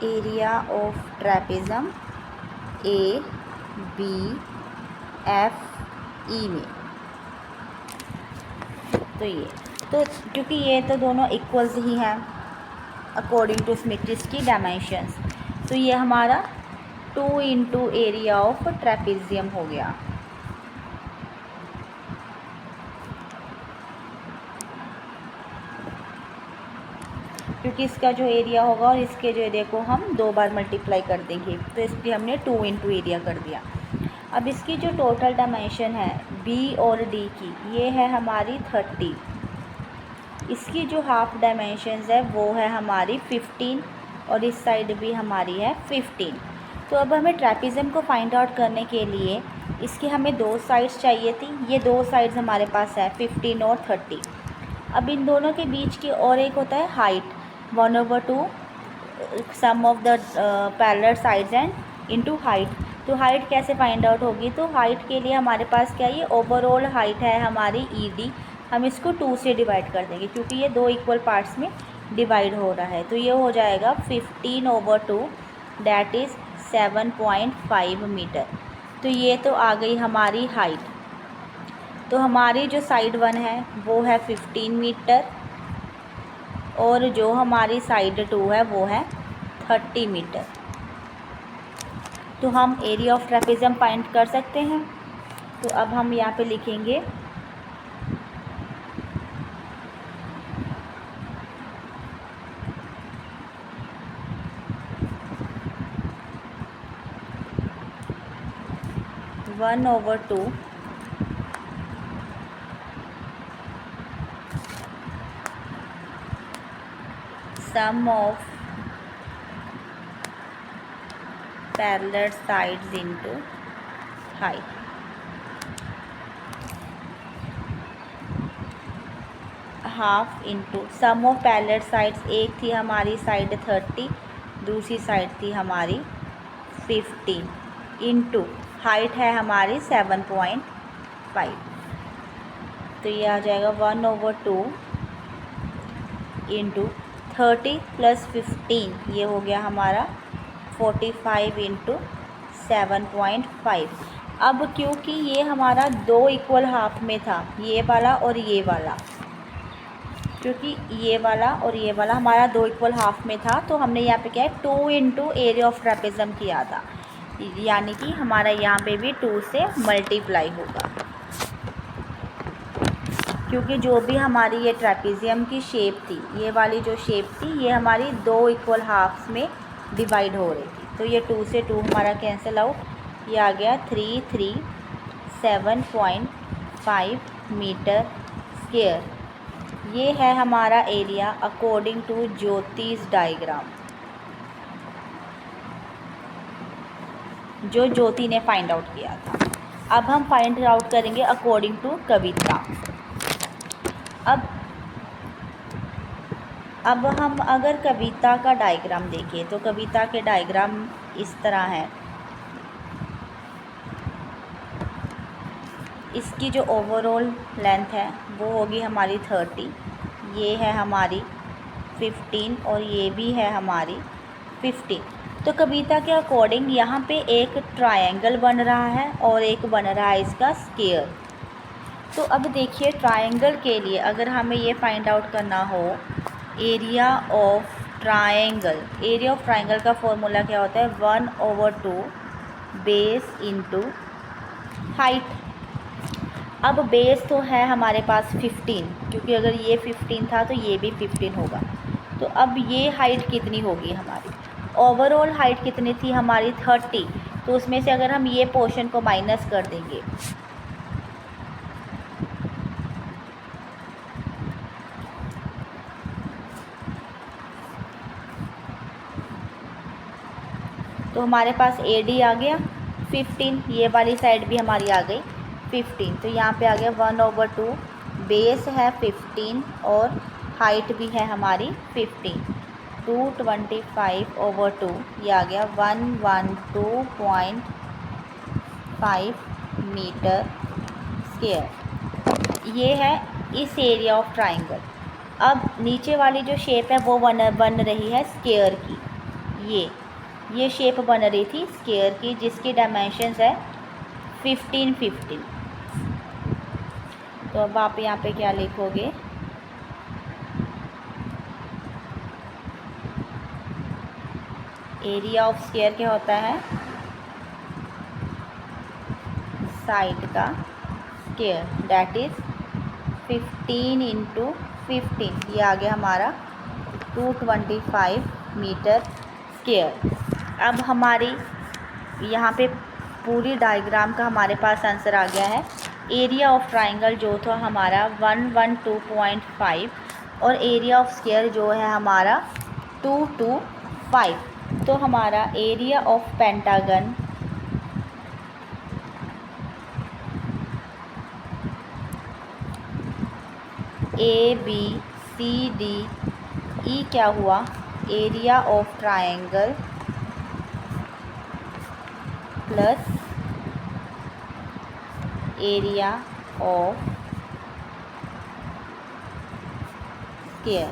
एरिया ऑफ ट्रेपीज़म ABFE में। तो ये तो क्योंकि ये तो दोनों इक्वल्स ही हैं अकॉर्डिंग टू स्मिथ्स की डायमेंशंस, तो ये हमारा 2 इंटू एरिया ऑफ ट्रेपीजियम हो गया। क्योंकि इसका जो एरिया होगा और इसके जो एरिया को हम 2 बार मल्टीप्लाई कर देंगे, तो इसलिए हमने 2 इंटू एरिया कर दिया। अब इसकी जो टोटल डायमेंशन है B और D की, ये है हमारी 30। इसकी जो हाफ डायमेंशंस है वो है हमारी 15, और इस साइड भी हमारी है 15। तो अब हमें ट्रेपीजियम को फाइंड आउट करने के लिए इसकी हमें 2 साइड्स चाहिए थी। ये 2 साइड्स हमारे पास है 15 और 30। अब इन दोनों के बीच की और एक होता है height, 1/2 sum of the parallel sides and into height. तो हाइट कैसे फाइंड आउट होगी, तो हाइट के लिए हमारे पास क्या, ये ओवरऑल हाइट है हमारी ED, हम इसको 2 से डिवाइड कर देंगे क्योंकि ये 2 इक्वल पार्ट्स में डिवाइड हो रहा है। तो ये हो जाएगा 15/2, दैट इज़ 7.5 मीटर। तो ये तो आ गई हमारी हाइट। तो हमारी जो साइड 1 है वो है 15 मीटर, और जो हमारी साइड 2 है वो है 30 मीटर। तो हम एरिया ऑफ ट्रेपीजियम फाइंड कर सकते हैं। तो अब हम यहाँ पे लिखेंगे one over two sum of parallel sides into height। Half into sum of parallel sides, एक थी हमारी साइड 30, दूसरी साइड थी हमारी 15, इंटू हाइट है हमारी 7.5। तो ये आ जाएगा 1/2 इंटू 30 + 15, ये हो गया हमारा 45 इंटू 7.5। अब क्योंकि ये हमारा 2 इक्वल हाफ में था, ये वाला और ये वाला, क्योंकि ये वाला और ये वाला हमारा 2 इक्वल हाफ में था, तो हमने यहाँ पे क्या है 2 इंटू एरिया ऑफ ट्रेपीजियम किया था, यानी कि हमारा यहाँ पे भी 2 से मल्टीप्लाई होगा। क्योंकि जो भी हमारी ये ट्रेपीजियम की शेप थी, ये वाली जो शेप थी, ये हमारी 2 इक्वल हाफ्स में डिवाइड हो रही थी। तो ये 2 से 2 हमारा कैंसिल आउट, ये आ गया 3, 3, 7.5 2.5 मीटर स्क्वायर। ये है हमारा एरिया अकॉर्डिंग टू ज्योतिष डायग्राम, जो ज्योति ने फाइंड आउट किया था। अब हम फाइंड आउट करेंगे अकॉर्डिंग टू कविता। अब हम अगर कविता का डायग्राम देखें तो कविता के डायग्राम इस तरह है। इसकी जो ओवरऑल लेंथ है वो होगी हमारी 30, ये है हमारी 15 और ये भी है हमारी 15। तो कविता के अकॉर्डिंग यहाँ पे एक ट्रायंगल बन रहा है और एक बन रहा है इसका स्क्वायर। तो अब देखिए ट्रायंगल के लिए अगर हमें ये फाइंड आउट करना हो area of triangle, area of triangle का फॉर्मूला क्या होता है 1/2 बेस इंटू हाइट। अब बेस तो है हमारे पास 15, क्योंकि अगर ये 15 था तो ये भी 15 होगा। तो अब ये हाइट कितनी होगी हमारी, ओवरऑल हाइट कितनी थी हमारी 30, तो उसमें से अगर हम ये पोर्शन को माइनस कर देंगे तो हमारे पास AD आ गया 15, ये वाली साइड भी हमारी आ गई 15। तो यहाँ पे आ गया 1/2, बेस है 15 और हाइट भी है हमारी 15, 225/2, ये आ गया 112.5 मीटर स्क्वायर। ये है इस एरिया ऑफ ट्राइंगल। अब नीचे वाली जो शेप है वो बन रही है स्क्वायर की। ये शेप बन रही थी स्क्वायर की जिसकी डायमेंशंस है 15 तो अब आप यहाँ पे क्या लिखोगे एरिया ऑफ स्क्वायर क्या होता है साइड का स्क्वायर, दैट इज़ 15 × 15, ये आ गया हमारा 225 मीटर स्क्वायर। अब हमारी यहाँ पे पूरी डायग्राम का हमारे पास आंसर आ गया है। एरिया ऑफ ट्राइंगल जो था हमारा 112.5 और एरिया ऑफ स्क्वायर जो है हमारा 225। तो हमारा एरिया ऑफ पेंटागन ABCDE क्या हुआ area of triangle plus area of square.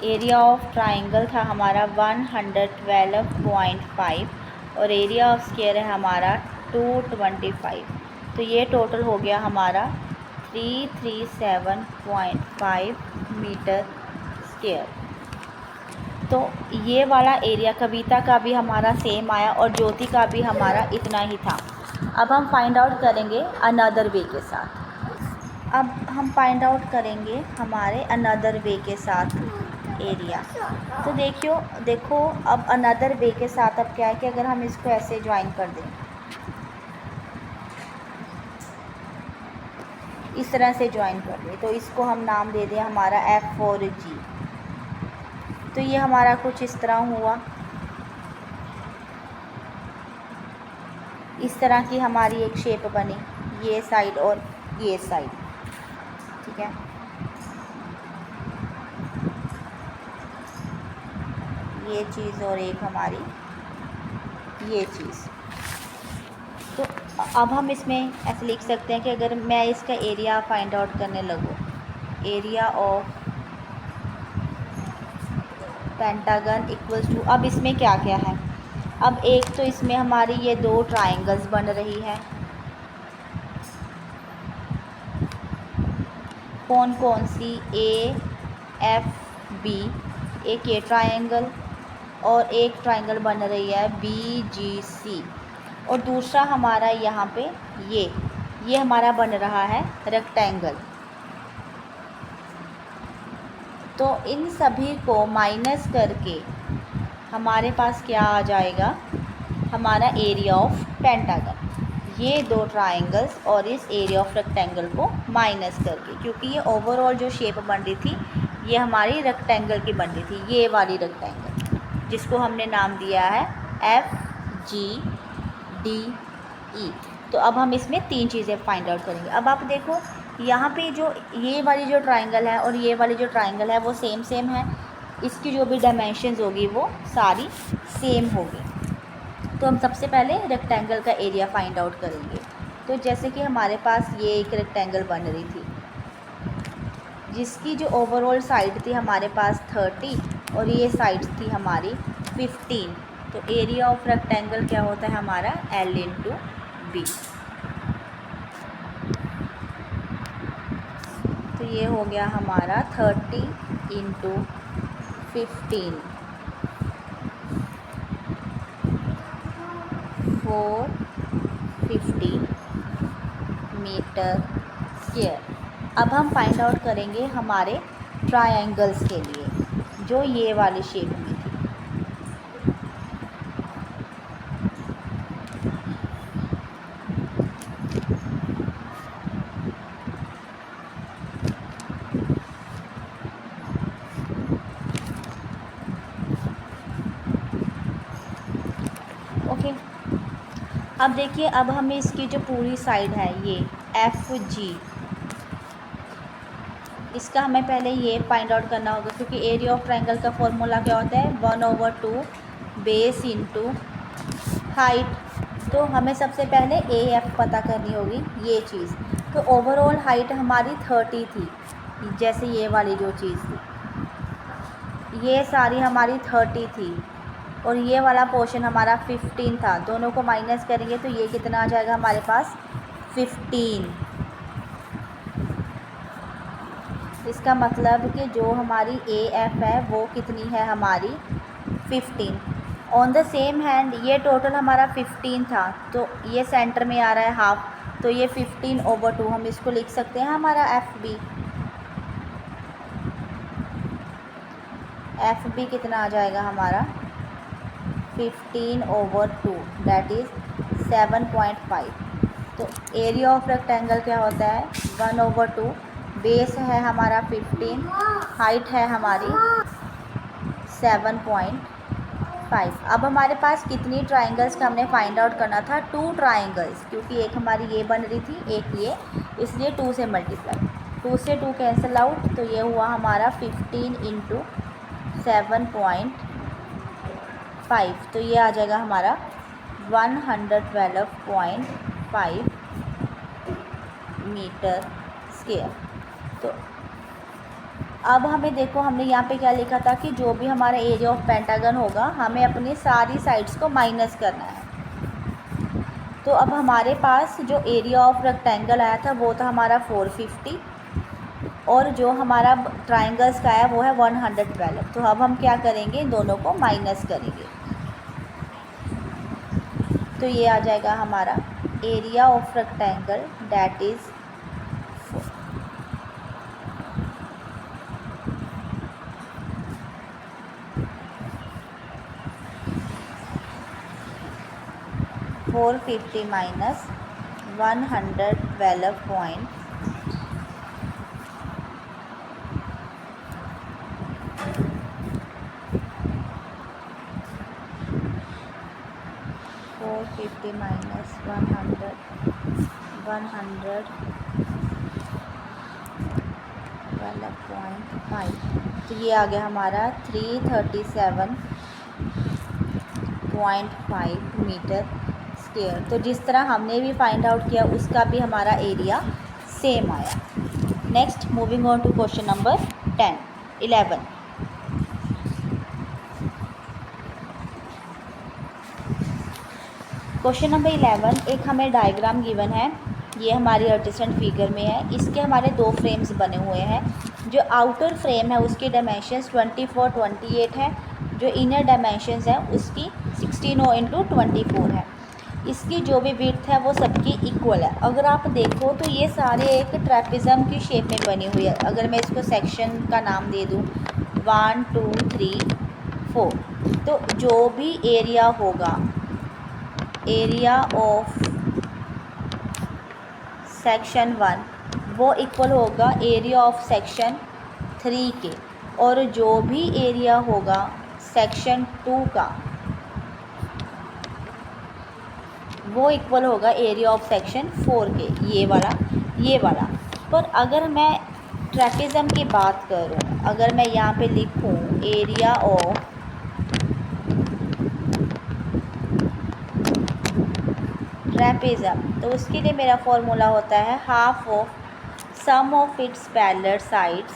Area of triangle था हमारा 112.5 और एरिया ऑफ स्क्वायर है हमारा 225। तो ये टोटल हो गया हमारा 337.5 मीटर स्क्वायर। तो ये वाला एरिया कविता का भी हमारा सेम आया और ज्योति का भी हमारा इतना ही था। अब हम फाइंड आउट करेंगे अनदर वे के साथ। अब हम फाइंड आउट करेंगे हमारे अनदर वे के साथ एरिया। तो देखो अब अनदर वे के साथ अब क्या है कि अगर हम इसको ऐसे ज्वाइन कर दें इस तरह से ज्वाइन कर दें तो इसको हम नाम दे दें हमारा F4G। तो ये हमारा कुछ इस तरह हुआ, इस तरह की हमारी एक शेप बनी, ये साइड और ये साइड, ठीक है। ये चीज़ और एक हमारी ये चीज़। तो अब हम इसमें ऐसे लिख सकते हैं कि अगर मैं इसका एरिया फाइंड आउट करने लगूँ area of pentagon equals to, अब इसमें क्या क्या है, अब एक तो इसमें हमारी ये दो ट्रायंगल्स बन रही है, कौन कौन सी AFB, एक ये ट्रायंगल और एक ट्रायंगल बन रही है BGC और दूसरा हमारा यहाँ पे ये हमारा बन रहा है रेक्टेंगल। तो इन सभी को माइनस करके हमारे पास क्या आ जाएगा हमारा एरिया ऑफ पेंटागन। ये दो ट्राइंगल्स और इस एरिया ऑफ रेक्टेंगल को माइनस करके, क्योंकि ये ओवरऑल जो शेप बन रही थी ये हमारी रेक्टेंगल की बन रही थी, ये वाली रेक्टेंगल जिसको हमने नाम दिया है FGDE। तो अब हम इसमें तीन चीज़ें फाइंड आउट करेंगे। अब आप देखो यहाँ पे जो ये वाली जो ट्राइंगल है और ये वाली जो ट्राइंगल है वो सेम है, इसकी जो भी डायमेंशंस होगी वो सारी सेम होगी। तो हम सबसे पहले रेक्टेंगल का एरिया फाइंड आउट करेंगे। तो जैसे कि हमारे पास ये एक रेक्टेंगल बन रही थी जिसकी जो ओवरऑल साइड थी हमारे पास 30 और ये साइड थी हमारी 15। तो एरिया ऑफ रेक्टेंगल क्या होता है हमारा L इंटू बी। तो ये हो गया हमारा 30 इंटू 15 450 मीटर स्क्वायर। अब हम फाइंड आउट करेंगे हमारे ट्रायंगल्स के लिए जो ये वाली शेप में थी। ओके, अब देखिए, अब हमें इसकी जो पूरी साइड है ये FG, इसका हमें पहले ये फाइंड आउट करना होगा, क्योंकि एरिया ऑफ ट्रायंगल का फॉर्मूला क्या होता है 1/2 बेस इंटू हाइट। तो हमें सबसे पहले AF पता करनी होगी ये चीज़। तो ओवरऑल हाइट हमारी 30 थी, जैसे ये वाली जो चीज़ थी ये सारी हमारी 30 थी और ये वाला पोर्शन हमारा 15 था। दोनों को माइनस करेंगे तो ये कितना आ जाएगा हमारे पास 15। इसका मतलब कि जो हमारी AF है वो कितनी है हमारी 15। ऑन द सेम हैंड ये टोटल हमारा 15 था, तो ये सेंटर में आ रहा है हाफ, तो ये 15/2 हम इसको लिख सकते हैं हमारा FB कितना आ जाएगा हमारा 15/2 दैट इज़ 7.5। तो एरिया ऑफ रेक्टेंगल क्या होता है 1/2, बेस है हमारा 15, हाइट है हमारी 7.5। अब हमारे पास कितनी ट्राइंगल्स का हमने फाइंड आउट करना था 2 ट्राइंगल्स, क्योंकि एक हमारी ये बन रही थी एक ये, इसलिए 2 से मल्टीप्लाई, 2 से 2 कैंसिल आउट, तो ये हुआ हमारा 15 इंटू 7.5। तो ये आ जाएगा हमारा 112.5 मीटर स्क्वायर। तो अब हमें देखो, हमने यहाँ पे क्या लिखा था कि जो भी हमारा एरिया ऑफ पेंटागन होगा हमें अपनी सारी साइड्स को माइनस करना है। तो अब हमारे पास जो एरिया ऑफ रेक्टेंगल आया था वो था हमारा 450 और जो हमारा ट्राइंगल्स का है वो है 112। तो अब हम क्या करेंगे, दोनों को माइनस करेंगे। तो ये आ जाएगा हमारा area of rectangle that is 450 minus 112.5 450 minus 112.5। तो ये आ गया हमारा 337.5 मीटर स्क्वायर। तो जिस तरह हमने भी फाइंड आउट किया उसका भी हमारा एरिया सेम आया। Next moving on to question number 11। Question number 11 एक हमें डायग्राम गिवन है, ये हमारी एडजेसेंट फिगर में है। इसके हमारे 2 फ्रेम्स बने हुए हैं। जो आउटर फ्रेम है उसकी डायमेंशंस 24, 28 है, जो इनर डायमेंशंस है उसकी 16 इंटू 24 है। इसकी जो भी विड्थ है वो सबकी इक्वल है। अगर आप देखो तो ये सारे एक ट्रेपिज्म की शेप में बनी हुई है। अगर मैं इसको सेक्शन का नाम दे दूँ 1 2 3 4, तो जो भी एरिया होगा, एरिया ऑफ सेक्शन 1 वो इक्वल होगा एरिया ऑफ सेक्शन 3 के, और जो भी एरिया होगा सेक्शन 2 का वो इक्वल होगा एरिया ऑफ सेक्शन 4 के, ये वाला। पर अगर मैं ट्रैपेज़म की बात करूं, अगर मैं यहाँ पे लिखूं एरिया ऑफ ट्रैपेज़म, तो उसके लिए मेरा फॉर्मूला होता है half of sum of its parallel sides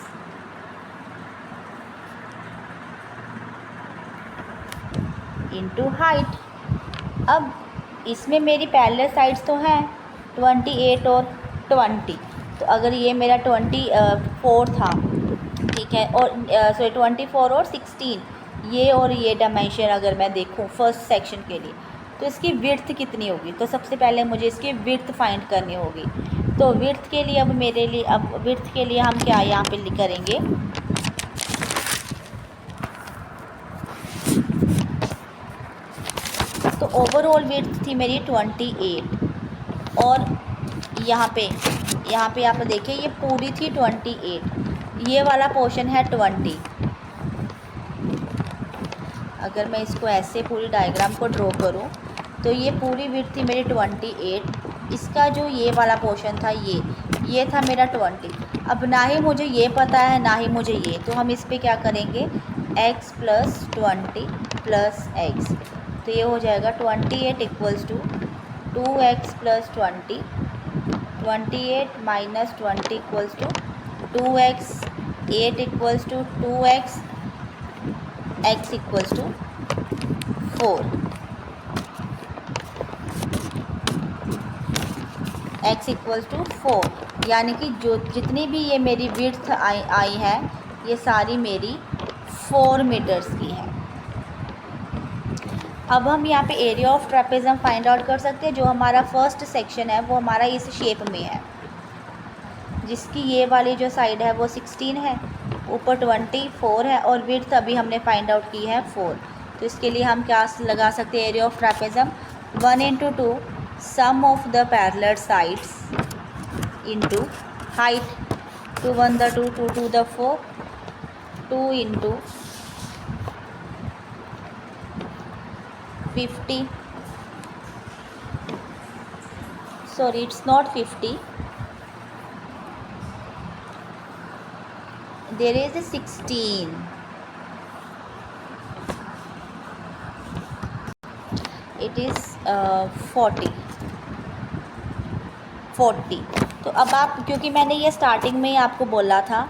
into height. अब इसमें मेरी पैरेलल साइड्स तो हैं 28 और 20, तो अगर ये मेरा 24 था, ठीक है, और सॉरी 24 और 16, ये और ये डायमेंशन अगर मैं देखूं फर्स्ट सेक्शन के लिए, तो इसकी विड्थ कितनी होगी। तो सबसे पहले मुझे इसकी विड्थ फाइंड करनी होगी। तो विड्थ के लिए विड्थ के लिए हम क्या यहाँ पे करेंगे, तो ओवरऑल विड्थ थी मेरी 28, और यहाँ पे आप देखिए ये पूरी थी 28, ये वाला पोर्शन है 20। अगर मैं इसको ऐसे पूरी डायग्राम को ड्रॉ करूँ, तो ये पूरी विड्थ थी मेरी 28, इसका जो ये वाला पोर्शन था ये था मेरा 20। अब ना ही मुझे ये पता है ना ही मुझे ये, तो हम इस पे क्या करेंगे, x + 20 + x, तो ये हो जाएगा 28 = 2x + 20, 28 - 20 = 2x, 8 = 2x, x = 4, x = 4, यानी कि जो जितनी भी ये मेरी विड्थ आई है, ये सारी मेरी 4 मीटर्स की है। अब हम यहाँ पे एरिया ऑफ ट्रैपेज़म फाइंड आउट कर सकते हैं। जो हमारा फर्स्ट सेक्शन है वो हमारा इस शेप में है, जिसकी ये वाली जो साइड है वो 16 है, ऊपर 24 है, और विड्थ अभी हमने फाइंड आउट की है 4। तो इसके लिए हम क्या लगा सकते हैं, area of trapezium 1 × 2 sum of the parallel sides into height, 2 × 1 = 2, 2 × 2 = 4, 2 × 50, sorry it's not 50, there is a 16, it is 40। तो अब आप, क्योंकि मैंने ये स्टार्टिंग में ही आपको बोला था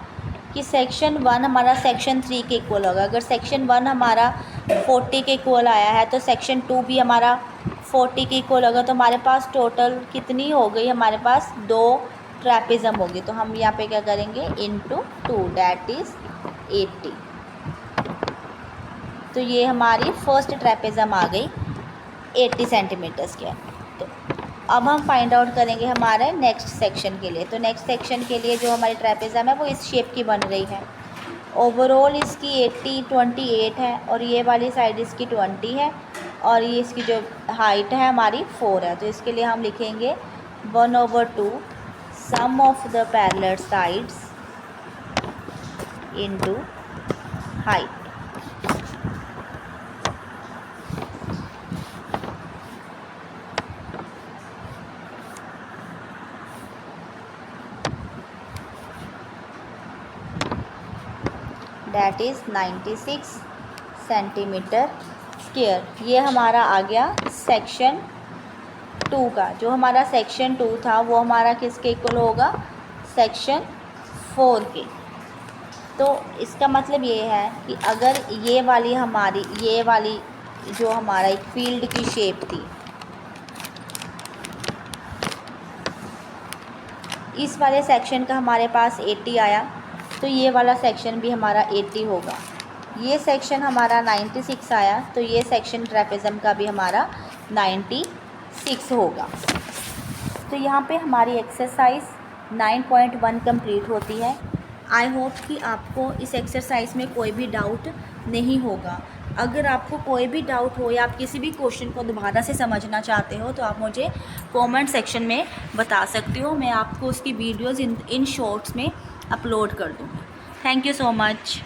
कि सेक्शन 1 हमारा सेक्शन 3 के इक्वल होगा। अगर सेक्शन 1 हमारा 40 के इक्वल आया है, तो सेक्शन 2 भी हमारा 40 के इक्वल होगा। तो हमारे पास टोटल कितनी हो गई, हमारे पास 2 ट्रैपेज़म होगी। तो हम यहाँ पे क्या करेंगे, इंटू 2, दैट इज़ 80। तो ये हमारी फर्स्ट ट्रैपेज़म आ गई 80 सेंटीमीटर्स के। तो अब हम फाइंड आउट करेंगे हमारे नेक्स्ट सेक्शन के लिए। तो नेक्स्ट सेक्शन के लिए जो हमारी ट्रैपेज़म है वो इस शेप की बन रही है। ओवरऑल इसकी 28 है, और ये वाली साइड इसकी 20 है, और ये इसकी जो हाइट है हमारी 4 है। तो इसके लिए हम लिखेंगे 1/2 sum of the parallel sides into height. That is 96 centimetre square. ये हमारा आ गया सेक्शन 2 का। जो हमारा सेक्शन 2 था वो हमारा किसके इक्वल होगा, सेक्शन 4 के। तो इसका मतलब ये है कि अगर ये वाली जो हमारा एक फील्ड की शेप थी, इस वाले सेक्शन का हमारे पास 80 आया, तो ये वाला सेक्शन भी हमारा 80 होगा। ये सेक्शन हमारा 96 आया, तो ये सेक्शन ट्रैपेज़म का भी हमारा 96 होगा। तो यहाँ पे हमारी एक्सरसाइज 9.1 कंप्लीट होती है। आई होप कि आपको इस एक्सरसाइज में कोई भी डाउट नहीं होगा। अगर आपको कोई भी डाउट हो या आप किसी भी क्वेश्चन को दोबारा से समझना चाहते हो तो आप मुझे कमेंट सेक्शन में बता सकते हो। मैं आपको उसकी वीडियोज़ इन शॉर्ट्स में अपलोड कर दूँगी। Thank you so much.